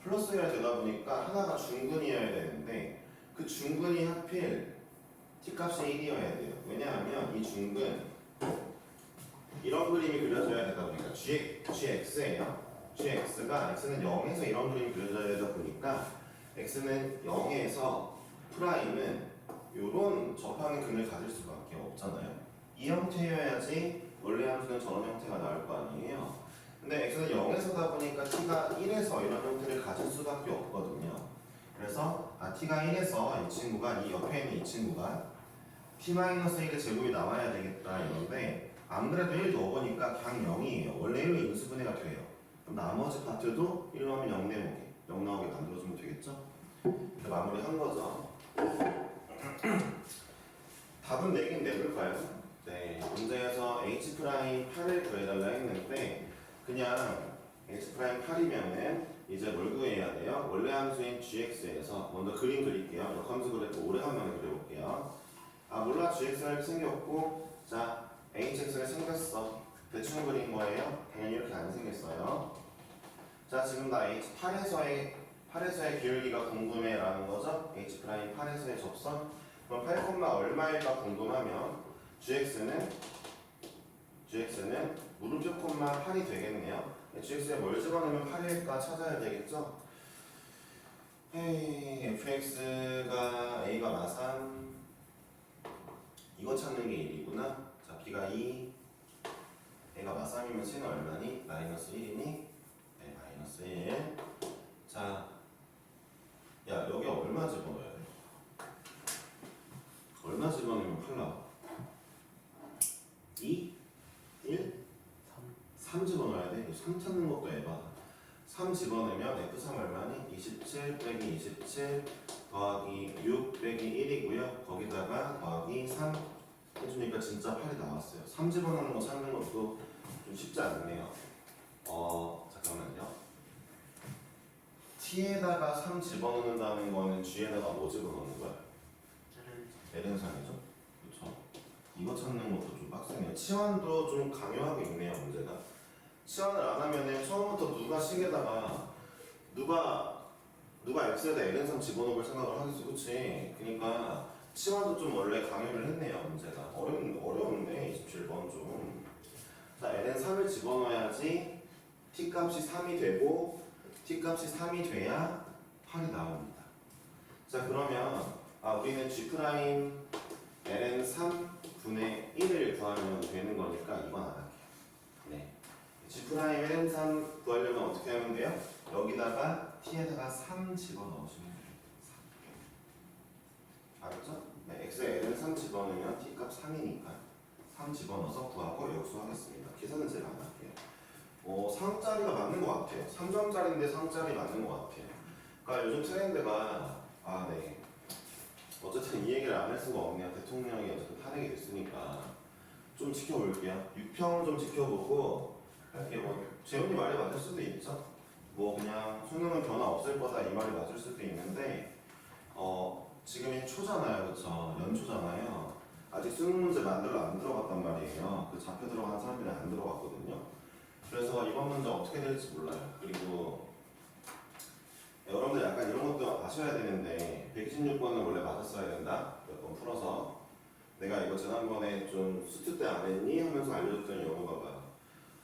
플러스여야 되다 보니까 하나가 중근이어야 되는데 그 중근이 하필 T값이 1이어야 돼요. 왜냐하면 이 중근 이런 그림이 그려져야 되다 보니까 GX예요. GX가 X는 0에서 이런 그림이 그려져야 되다 보니까 X는 0에서 프라임은 이런 접항의 근을 가질 수밖에 없잖아요. 이 형태여야지 원래 함수는 저런 형태가 나올 거 아니에요. 근데 X는 0에서다 보니까 T가 1에서 이런 형태를 가질 수밖에 없거든요. 그래서 T가 1에서 이 친구가 이 옆에 있는 이 친구가 T-1의 제곱이 나와야 되겠다 이런데 안 그래도 1 넣어보니까 그냥 0이에요. 원래 1로 인수분해가 돼요. 그럼 나머지 파트도 1 넣으면 0 나오게 0 나오게 만들어주면 되겠죠? 이렇게 마무리한 거죠. 답은 내긴 내볼까요? 네, 문제에서 H'8을 구해달라 했는데 그냥 H'8이면은 이제 뭘 구해야 돼요? 원래 함수인 gx에서 먼저 그림 그릴게요. 역함수 그래프 오래간만에 그려볼게요. 몰라 gx가 이렇게 생겼고 자 hx가 생겼어. 대충 그린 거예요. 당연히 이렇게 안 생겼어요. 자 지금 나 H8에서의 기울기가 궁금해 라는 거죠. H'8에서의 접선. 그럼 8, 얼마일까 궁금하면 gx는 물음표 콤마 8이 되겠네요. gx에 뭘 집어넣으면 8일까 찾아야 되겠죠. fx가 a가 마삼 이거 찾는 게 1이구나. 자 b가 2 a가 마삼이면 c는 얼마니? 마이너스 1이니? 네 마이너스 1. 자 야 여기 얼마 집어넣어야 돼? 얼마 집어넣으면 8 나와? 2? 1? 3 집어넣어야 돼? 3 찾는 것도 에바다. 3 집어넣으면 F3 얼마니? 27 빼기 27 더하기 6 빼기 1이고요. 거기다가 더하기 3 해주니까 진짜 8이 나왔어요. 3 집어넣는 거 찾는 것도 좀 쉽지 않네요. 잠깐만요. T에다가 3 집어넣는다는 거는 G에다가 뭐 집어넣는 거야? Ln상이죠? 그쵸? 이거 찾는 것도 좀 빡세네요. 치환도 좀 강요하고 있네요, 문제가. 치환을 안 하면은 처음부터 누가 식에다가 누가 x에다 Ln3 집어넣을 생각을 하겠어, 그치? 그니까 치환도 좀 원래 강요를 했네요, 문제가. 어려운데, 27번 좀. 자, Ln3을 집어넣어야지 T값이 3이 되고 T값이 3이 돼야 8이 나옵니다. 자, 그러면 우리는 G' Ln 3분의 1을 구하면 되는 거니까 이건 안 할게요. 네. G'N 3 구하려면 어떻게 하면 돼요? 여기다가 t에다가 3 집어넣으시면 돼요. 3. 알았죠? 네, x에 n은 3 집어넣으면 t값 3이니까 3 집어넣어서 구하고 역수하겠습니다. 계산은 제가 안 할게요. 3짜리가 맞는 것 같아요. 3점짜리인데 3짜리 맞는 것 같아요. 그러니까 요즘 트렌드가 네. 어쨌든 이 얘기를 안 할 수가 없네요. 대통령이 어쨌든 탄핵이 됐으니까 좀 지켜볼게요. 6평 좀 지켜보고 할게요. 뭐 재훈이 말이 맞을 수도 있죠. 뭐 그냥 수능은 변화 없을 거다 이 말이 맞을 수도 있는데 지금이 초잖아요, 그렇죠? 연초잖아요. 아직 수능 문제 만들어 안 들어갔단 말이에요. 그 잡혀 들어간 사람들이 안 들어갔거든요. 그래서 이번 문제 어떻게 될지 몰라요. 그리고 여러분들 약간 이런 것도 아셔야 되는데 126번은 원래 맞았어야 된다. 몇 번 풀어서 내가 이거 지난번에 좀 수트 때 안 했니? 하면서 알려줬더니 영어가 봐.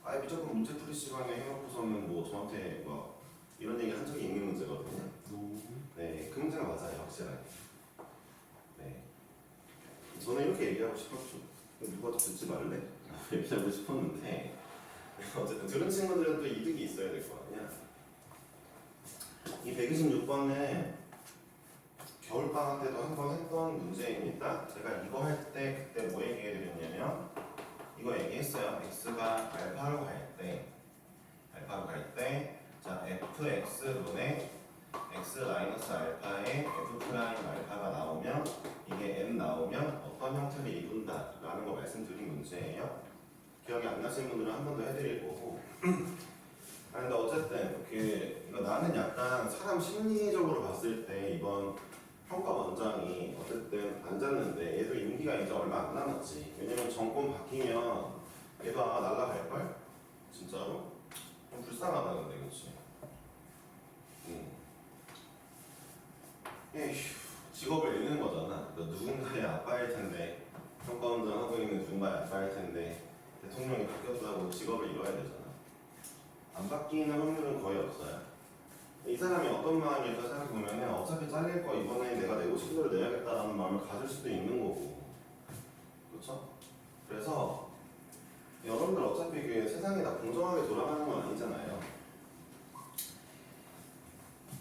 아예 무조건 문제풀이 시간에 해놓고서는 뭐 저한테 뭐 이런 얘기 한 적이 있는 문제거든요. 네, 그 문제가 맞아요, 확실하게. 네, 저는 이렇게 얘기하고 싶었죠. 누가 또 듣지 말래? 얘기하고 싶었는데 어쨌든 들은 친구들은 또 이득이 있어야 될 거 아니야. 이 126번은 겨울방학 때도 한 번 했던 문제입니다. 제가 이거 할 때 그때 뭐 얘기해드렸냐면 이거 얘기했어요. x가 알파로 갈 때 자 fx분의 x 마이너스 알파에 f 프라임 알파가 나오면 이게 n 나오면 어떤 형태를 이룬다 라는 거 말씀드린 문제예요. 기억이 안 나시는 분들은 한 번 더 해드릴 거고 근데 어쨌든 이거 나는 약간 사람 심리적으로 봤을 때 이번 평가 원장이 어쨌든 앉았는데 얘도 임기가 이제 얼마 안 남았지. 왜냐면 정권 바뀌면 얘가 날라갈걸? 진짜로? 좀 불쌍하다 근데 그치? 에휴, 직업을 잃는 거잖아. 너 누군가의 아빠일 텐데 평가 원장 하고 있는 누군가의 아빠일 텐데 대통령이 바뀌었다고 직업을 잃어야 되잖아. 안 바뀌는 확률은 거의 없어요. 이 사람이 어떤 마음일까 생각해보면 어차피 잘릴 거 이번에 내가 내고 싶은 대로 내야겠다라는 마음을 가질 수도 있는 거고 그렇죠? 그래서 여러분들 어차피 그 세상이 다 공정하게 돌아가는 건 아니잖아요.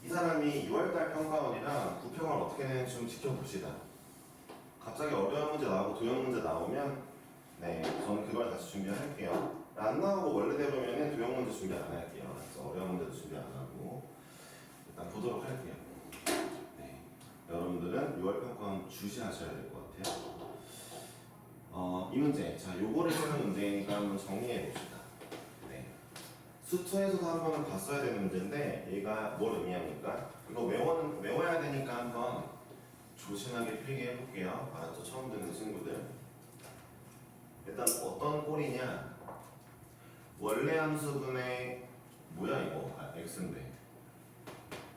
이 사람이 6월달 평가원이랑 부평을 어떻게 되는지 좀 지켜봅시다. 갑자기 어려운 문제 나오고 도형 문제 나오면 네, 저는 그걸 다시 준비할게요. 안 나오고 원래대로면 도형 문제 준비 안 할게요. 그래서 어려운 문제도 준비 안 하고 일단 보도록 할게요. 네, 여러분들은 6월 평가원 주시하셔야 될 것 같아요. 이 문제, 자, 요거를 쓰는 문제니까 한번 정리해 봅시다. 네, 수투에서도 한 번은 봤어야 되는 문제인데 얘가 뭘 의미합니까? 이거 외워야 되니까 한번 조심하게 필기해 볼게요. 알았죠? 처음 듣는 친구들. 일단 어떤 꼴이냐? 원래 함수분의 뭐야 이거? x인데.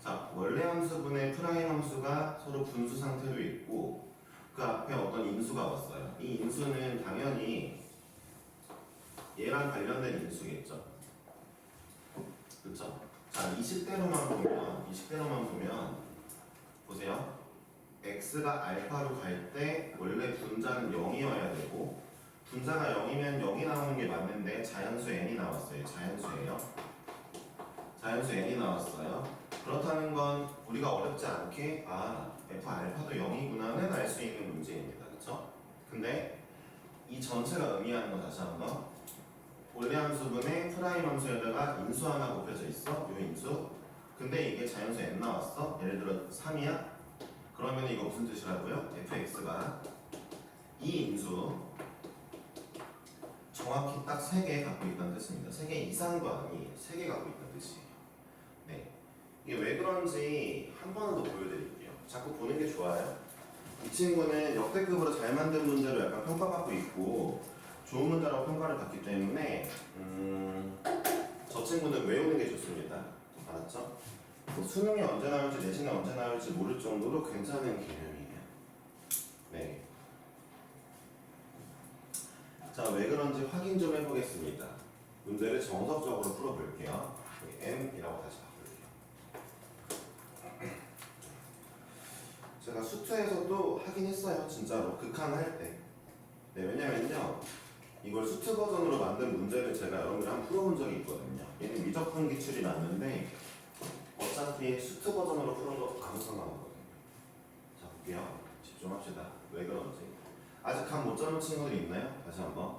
자, 원래 함수분의 프라임 함수가 서로 분수 상태로 있고 그 앞에 어떤 인수가 왔어요. 이 인수는 당연히 얘랑 관련된 인수겠죠. 그렇죠? 자, 20대로만 보면 보세요. x가 알파로 갈 때 원래 분자는 0이어야 되고 분자가 0이면 0이 나오는 게 맞는데 자연수 n이 나왔어요. 자연수 n이 나왔어요. 그렇다는 건 우리가 어렵지 않게 f 알파도 0이구나는 알 수 있는 문제입니다. 그렇죠? 근데 이 전체가 의미하는 건 다시 한번 원래 함수분의 프라임 함수에다가 인수 하나 곱해져 있어. 요 인수. 근데 이게 자연수 n 나왔어. 예를 들어 3이야. 그러면 이거 무슨 뜻이라고요? fx가 이 인수 정확히 딱 3개 갖고 있다는 뜻입니다. 3개 이상도 아니에요. 3개 갖고 있다는 뜻이에요. 네, 이게 왜 그런지 한 번 더 보여드릴게요. 자꾸 보는 게 좋아요. 이 친구는 역대급으로 잘 만든 문제로 약간 평가받고 있고 좋은 문제라고 평가를 받기 때문에 저 친구는 외우는 게 좋습니다. 알았죠? 뭐 수능이 언제 나올지 내신에 언제 나올지 모를 정도로 괜찮은 개념이에요. 네. 자, 왜 그런지 확인 좀 해보겠습니다. 문제를 정석적으로 풀어볼게요. n이라고 다시 바꿀게요. 제가 수투에서도 하긴 했어요. 진짜로 극한할 때. 네, 왜냐면요 이걸 수트 버전으로 만든 문제를 제가 여러분들 한번 풀어본 적이 있거든요. 얘는 미적분 기출이 맞는데 어차피 수트 버전으로 풀어도 아무 상관없거든요. 자 볼게요. 집중합시다. 왜 그런지. 아직 감 못 잡은 친구들이 있나요? 다시 한번.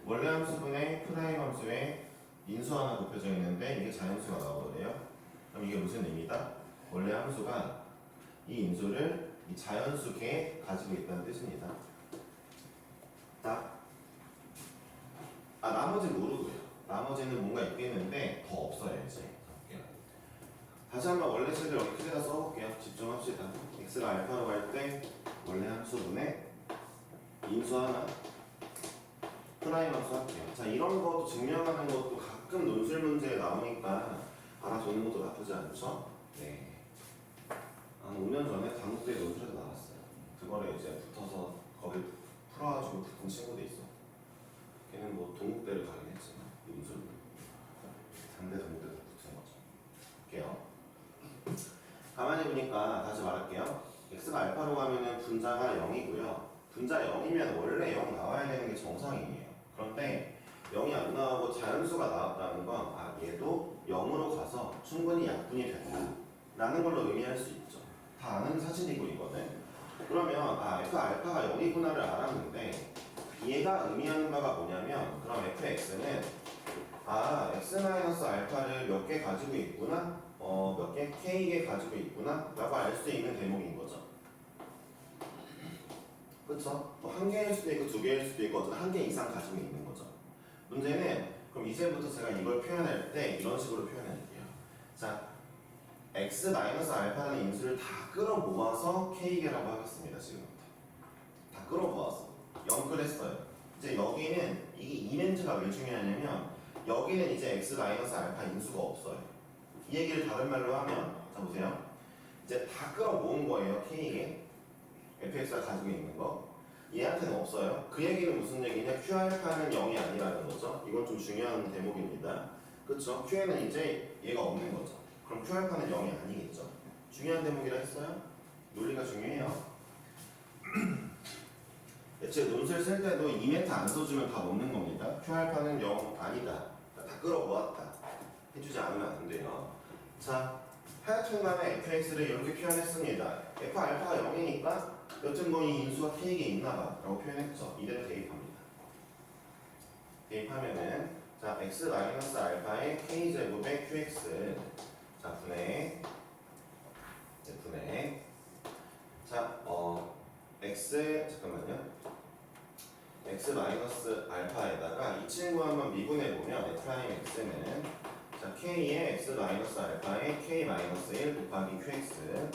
원래 함수분의 프라임 함수에 인수 하나 곱해져 있는데 이게 자연수가 나오거든요. 그럼 이게 무슨 의미다? 원래 함수가 이 인수를 이 자연수계에 가지고 있다는 뜻입니다. 자, 나머지는 모르고요. 나머지는 뭔가 있겠는데 더 없어요 이제. 볼게요. 다시 한번 원래 식을 여기 크게다 써볼게요. 집중합시다. x가 알파로 갈 때 원래 함수분의 인수 하나 프라임 함수 할게요. 자, 이런 것도 증명하는 것도 가끔 논술 문제에 나오니까 알아두는 것도 나쁘지 않죠? 네. 한 5년 전에 단국대 논술에도 나왔어요. 그거를 이제 붙어서 거기 풀어가지고 붙은 친구도 있어. 걔는 뭐 동국대를 가긴 했지만 논술 상대 동국대도 붙은 거죠. 볼게요. 가만히 보니까 다시 말할게요. x가 알파로 가면은 분자가 0이고요. 분자 0이면 원래 0 나와야 되는 게 정상이에요. 그런데 0이 안 나오고 자연수가 나왔다는 건 얘도 0으로 가서 충분히 약분이 된다 라는 걸로 의미할 수 있죠. 다 아는 사실이고 이거는. 그러면 f 알파가 0이구나를 알았는데 얘가 의미하는 바가 뭐냐면 그럼 fx는 x-알파를 몇 개 가지고 있구나 몇 개 k개 가지고 있구나 라고 알 수 있는 대목인 거죠. 그쵸? 뭐 한 개일 수도 있고 두 개일 수도 있고 어쨌든 한 개 이상 가지고 있는 거죠. 문제는 그럼 이제부터 제가 이걸 표현할 때 이런 식으로 표현할게요. 자, x-알파라는 인수를 다 끌어모아서 k개라고 하겠습니다. 지금부터 다 끌어모아서 0을 했어요. 이제 여기는 이게 이멘트가 왜 중요하냐면 여기는 이제 x-알파 인수가 없어요. 이 얘기를 다른 말로 하면 자 보세요. 이제 다 끌어모은 거예요. k개 fx가 가지고 있는 거 얘한테는 없어요. 그 얘기는 무슨 얘기냐? q알파는 0이 아니라는 거죠. 이건 좀 중요한 대목입니다. 그쵸? q에는 이제 얘가 없는 거죠. 그럼 q알파는 0이 아니겠죠. 중요한 대목이라 했어요. 논리가 중요해요. 제 논술 쓸 때도 이멘트 안 써주면 다 놓는 겁니다. q알파는 0 아니다. 다 끌어모았다. 해주지 않으면 안 돼요. 자, 하여튼간에 fx를 이렇게 표현했습니다. f 알파가 0이니까 여튼 뭐 이 인수가 k에 있나봐 라고 표현했죠. 이대로 대입합니다. 대입하면은 자 x-알파의 k제곱의 qx 자 분의 자 x 잠깐만요. x-알파에다가 이 친구 한번 미분해보면 f'x는 자 k의 x-알파의 k-1 곱하기 qx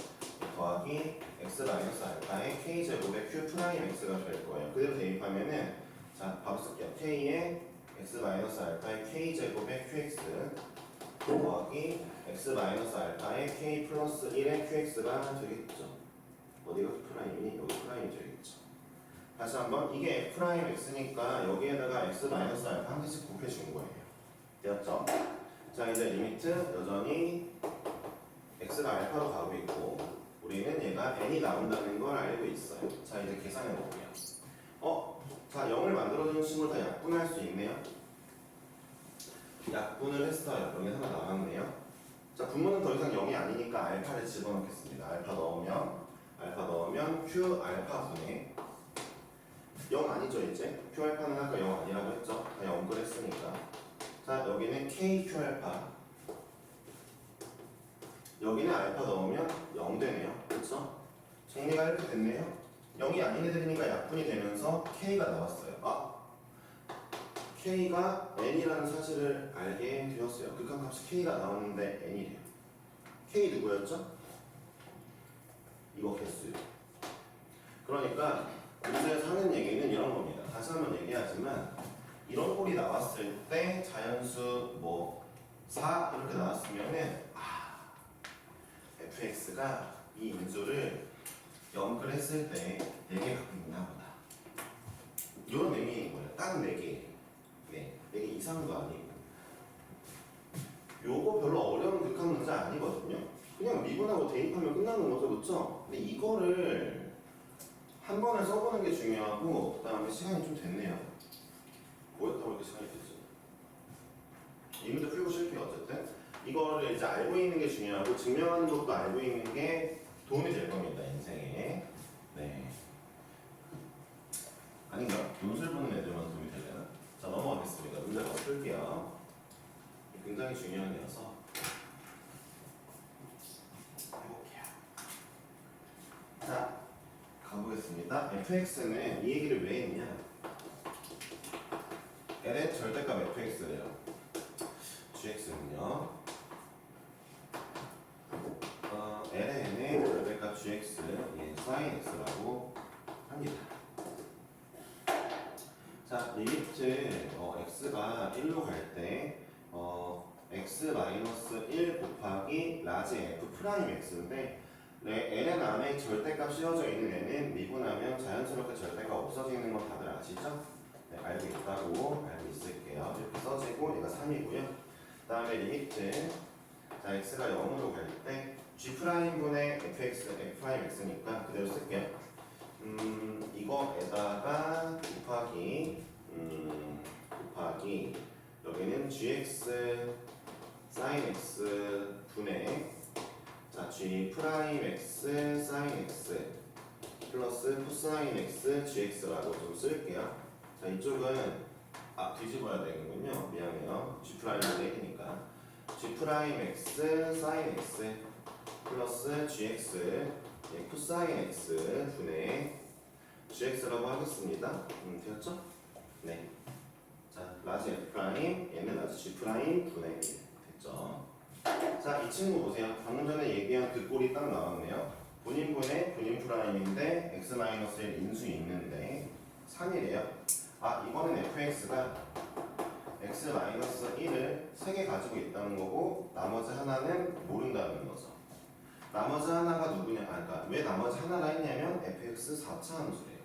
더하기 x-알파의 k제곱의 q'x가 될 거예요. 그대로 대입하면은 자 바로 쓸게요. k의 x-알파의 k제곱의 qx 더하기 x-알파의 k 플러스 1의 qx가 되겠죠. 어디가 프라임이니? 여기 프라임이 되겠죠. 다시 한번 이게 f'x니까 여기에다가 x-알파 한 개씩 곱해준 거예요. 되었죠? 자 이제 리미트 여전히 x가 알파로 가고 있고 우리는 얘가 n이 나온다는 걸 알고 있어요. 자 이제 계산해 볼게요. 자 0을 만들어주는 친구를 다 약분할 수 있네요. 약분을 했어요. 여기 하나 남았네요. 자 분모는 더 이상 0이 아니니까 알파를 집어넣겠습니다. 알파 넣으면 q 알파분의 0 아니죠 이제? q 알파는 아까 0 아니라고 했죠? 다 0을 했으니까 자 여기는 k q 알파 여기는 알파 넣으면 0 되네요. 그렇죠? 정리가 이렇게 됐네요. 0이 아닌 애들이니까 약분이 되면서 k가 나왔어요. k가 n이라는 사실을 알게 되었어요. 극한값이 k가 나왔는데 n이래요. k 누구였죠? 이거 개수요. 그러니까 문제에서 하는 얘기는 이런 겁니다. 다시 한번 얘기하지만 이런 꼴이 나왔을 때 자연수 4 이렇게 나왔으면은 fx가 이 인수를 0을 했을 때 4개 갖고 있나 보다. 이런 의미인 거예요. 딱 4개. 네, 4개 이상도 아니고. 요거 별로 어려운 극한 문제 아니거든요. 그냥 미분하고 대입하면 끝나는 거죠, 그렇죠? 근데 이거를 한 번에 써보는 게 중요하고, 그 다음에 시간이 좀 됐네요. 뭐였다고 이렇게 시간이 됐지? 이 문제 풀고 쉴게요. 어쨌든 이거를 이제 알고 있는 게 중요하고 증명하는 것도 알고 있는 게 도움이 될 겁니다. 인생에. 네. 아닌가? 논술 보는 애들만 도움이 되려나? 자, 넘어가겠습니다. 문제 더 풀게요. 굉장히 중요한 거여서 해볼게요. 자, 가보겠습니다. fx는 이 얘기를 왜 했냐? l의 절대값 fx래요. gx는요. ln의 절대값 gx, 예, sin x라고 합니다. 자, 리미트 x가 1로 갈 때 x-1 곱하기 라지 f 프라임 x인데 ln 안에 절대값 씌워져 있는 애는 미분하면 자연스럽게 절대가 없어지는 건 다들 아시죠? 네, 알고 있다고 알고 있을게요. 이렇게 써지고 얘가 3이고요. 그 다음에 리미트 자 x가 0으로 갈 때 g'분의 fx, f'x니까 그대로 쓸게요. 이거에다가 곱하기 여기는 gx sin x 분의 자 g 프라임 x sin x 플러스 코사인 x gx라고 좀 쓸게요. 자 이쪽은 뒤집어야 되는군요. 미안해요. g 프라임은 1이니까 g 프라임 x sin x 플러스 gx 예, 코사인 x 분의 gx라고 하겠습니다. 되었죠? 네. 자, 라지 f 프라임, 얘는 라지 g 프라임 분의 1 됐죠? 자, 이 친구 보세요. 방금 전에 얘기한 그 꼴이 딱 나왔네요. 본인분의 본인 프라임인데 x-1 인수 있는데 3이래요. 이거는 fx가 x-1을 3개 가지고 있다는 거고 나머지 하나는 모른다는 거죠. 나머지 하나가 누구냐? 그러니까 왜 나머지 하나라 했냐면 fx 4차 함수래요.